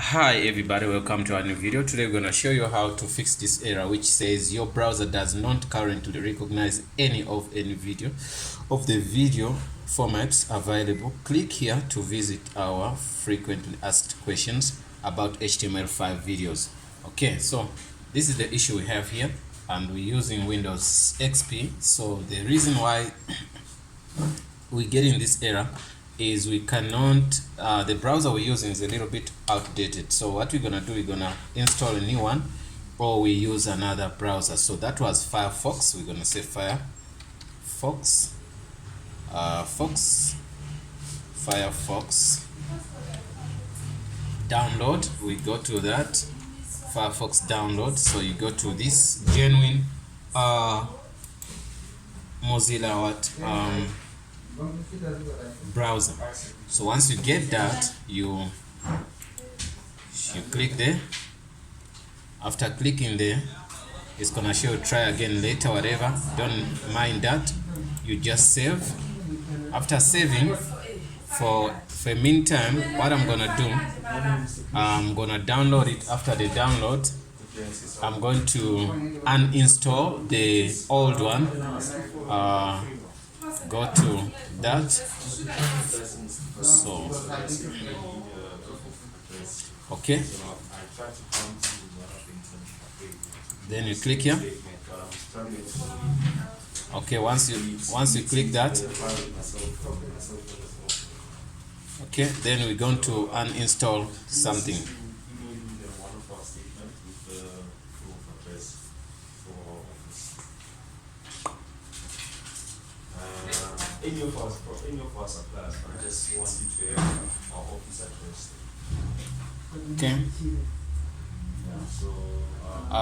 Hi everybody, welcome to a new video. Today we're going to show you how to fix this error which says your browser does not currently recognize any video of the video formats available. Click here to visit our frequently asked questions about HTML5 videos. Okay, so this is the issue we have here, and we're using Windows XP. So the reason why we're getting this error is we cannot, the browser we're using is a little bit outdated. So what we're gonna do, we're gonna install a new one, or we use another browser. So that was Firefox. We're gonna say Firefox, Firefox download. We go to that Firefox download. So you go to this genuine Mozilla browser. So once you get that, you click there. After clicking there, it's gonna show you try again later, whatever. Don't mind that. You just save. After saving, for a meantime, what I'm gonna do, I'm gonna download it. After the download, I'm going to uninstall the old one. Go to that. So okay, then you click here. Okay, once you click that, okay, then we're going to uninstall something. Any of us suppliers, I just want you to have our office address. Okay. Yeah, so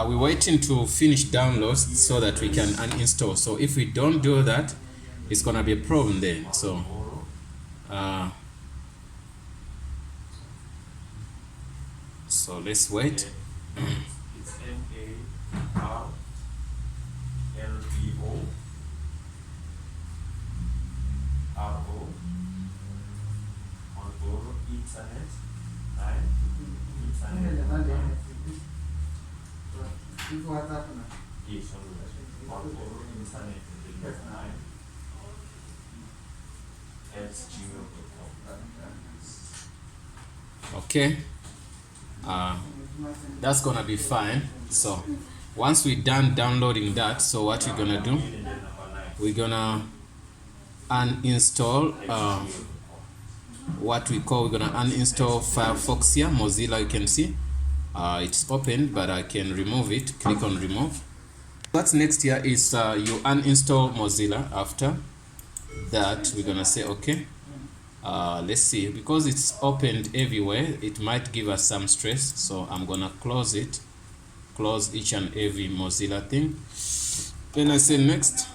we're waiting to finish downloads so that we can uninstall. So if we don't do that, it's gonna be a problem there. So so let's wait. it's MARLBO on borrow internet 9 internet yes on borrow internet 9 at gmail.com. Okay, that's gonna be fine. So once we're done downloading that, so what we're gonna do, we're gonna uninstall what we're gonna uninstall Firefox here, Mozilla. You can see it's open, but I can remove it. Click on remove. What's next here is you uninstall Mozilla. After that, we're gonna say okay. Let's see, because it's opened everywhere, it might give us some stress. So I'm gonna close it, close each and every Mozilla thing. Then I say next.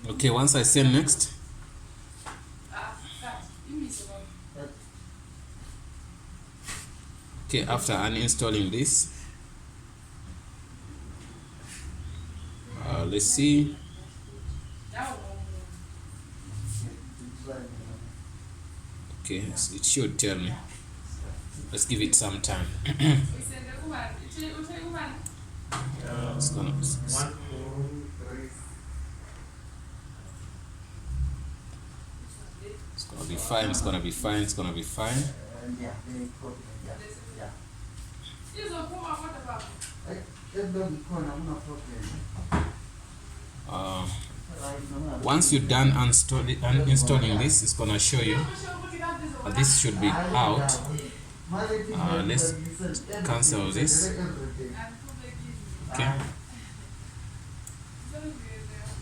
Okay, once I say next, okay, after uninstalling this, let's see. Okay, so it should tell me. Let's give it some time. It's gonna be fine. It's gonna be fine. It's gonna be fine. Once you're done uninstalling this, it's gonna show you this should be out. Let's cancel this. Okay,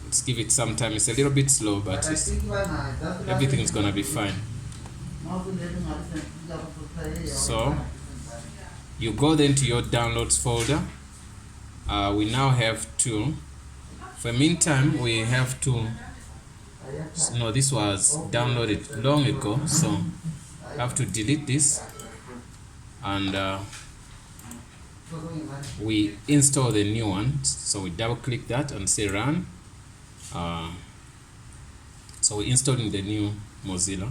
let's give it some time. It's a little bit slow, but everything is gonna be fine. So you go then to your downloads folder. We now have to, for the meantime, we have to, no, this was downloaded long ago, so I have to delete this, and we install the new one. So we double click that and say run. So we're installing the new Mozilla.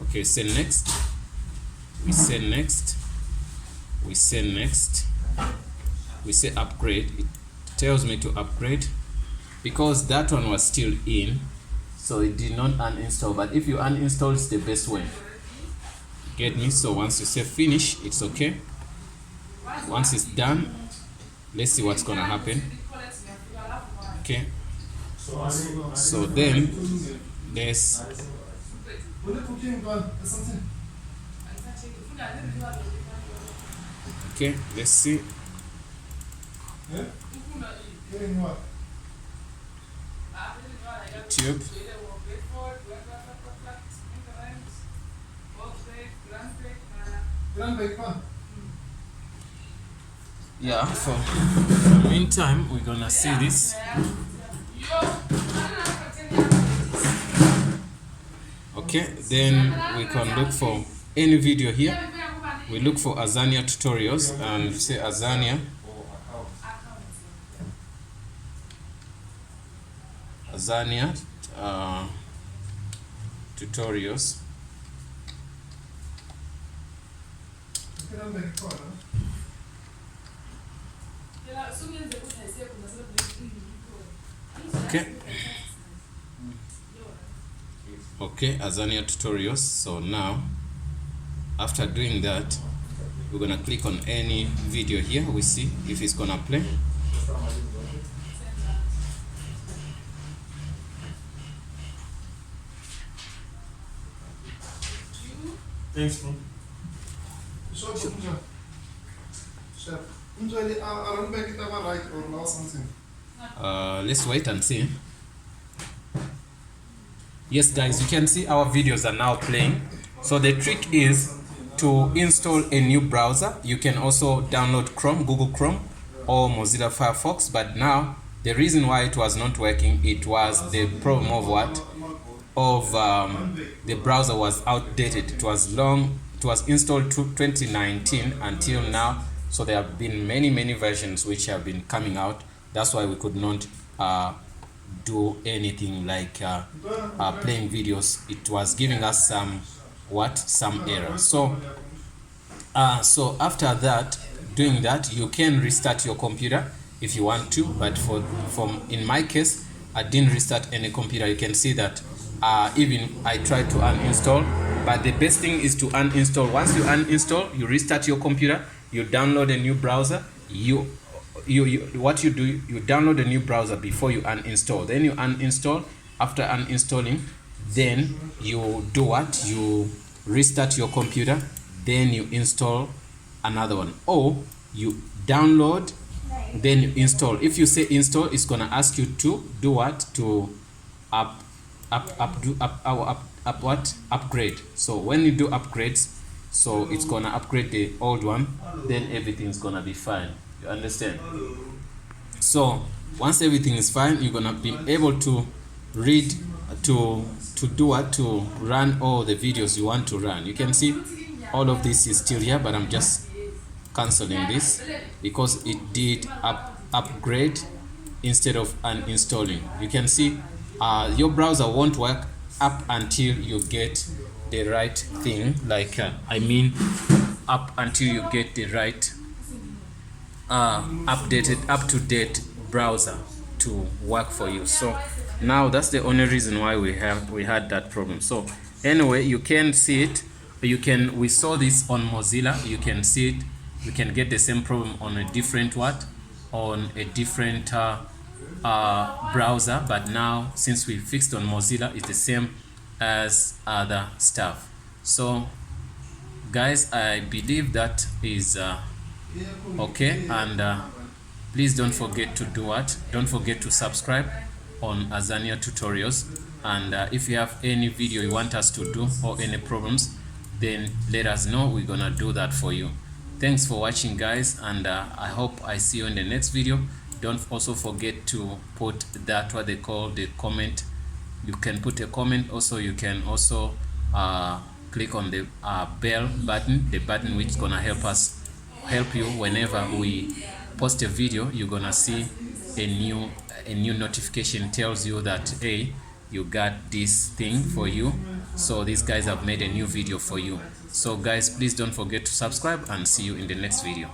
Okay, say next. We say next. We say next. We say upgrade. It tells me to upgrade because that one was still in, so it did not uninstall. But if you uninstall, it's the best way. Get me? So once you say finish, it's okay. Once it's done, let's see what's gonna happen. Okay, so then there's okay, let's see. YouTube. Yeah, for the meantime, we're gonna see this. Okay, then we can look for any video here. We look for Azania tutorials and say Azania. Azania tutorials. Okay. Okay, Azania tutorials. So now, after doing that, we're gonna click on any video here. We see if it's gonna play. Thanks, bro. Let's wait and see. Yes guys, you can see our videos are now playing. So the trick is to install a new browser. You can also download Chrome, Google Chrome or Mozilla Firefox, but now the reason why it was not working, it was the problem of what? The browser was outdated. It was installed to 2019 until now, so there have been many versions which have been coming out. That's why we could not do anything like playing videos. It was giving us some error. So after that, doing that, you can restart your computer if you want to, but in my case, I didn't restart any computer. You can see that even I tried to uninstall, but the best thing is to uninstall. Once you uninstall, you restart your computer, you download a new browser. What you do, you download a new browser before you uninstall. Then you uninstall. After uninstalling, then you do what? You restart your computer, then you install another one, or you download, then you install. If you say install, it's gonna ask you to do what? To upgrade. So when you do upgrades, so it's gonna upgrade the old one, then everything's gonna be fine. You understand? So once everything is fine, you're gonna be able to read, to do what? To run all the videos you want to run. You can see all of this is still here, but I'm just canceling this because it did upgrade instead of uninstalling. You can see your browser won't work up until you get the right thing, like up until you get the right updated, up-to-date browser to work for you. So now that's the only reason why we had that problem. So anyway, you can see it. We saw this on Mozilla. You can see it. We can get the same problem on a different browser, but now since we fixed on Mozilla, it's the same as other stuff. So guys, I believe that is okay, and please don't forget to do what? Don't forget to subscribe on Azania tutorials, and if you have any video you want us to do or any problems, then let us know. We're gonna do that for you. Thanks for watching guys, and I hope I see you in the next video. Don't also forget to put that, what they call the comment. You can put a comment. Also you can also click on the bell button, the button which is gonna help you whenever we post a video. You're gonna see a new notification tells you that, hey, you got this thing for you. So these guys have made a new video for you. So guys, please don't forget to subscribe, and see you in the next video.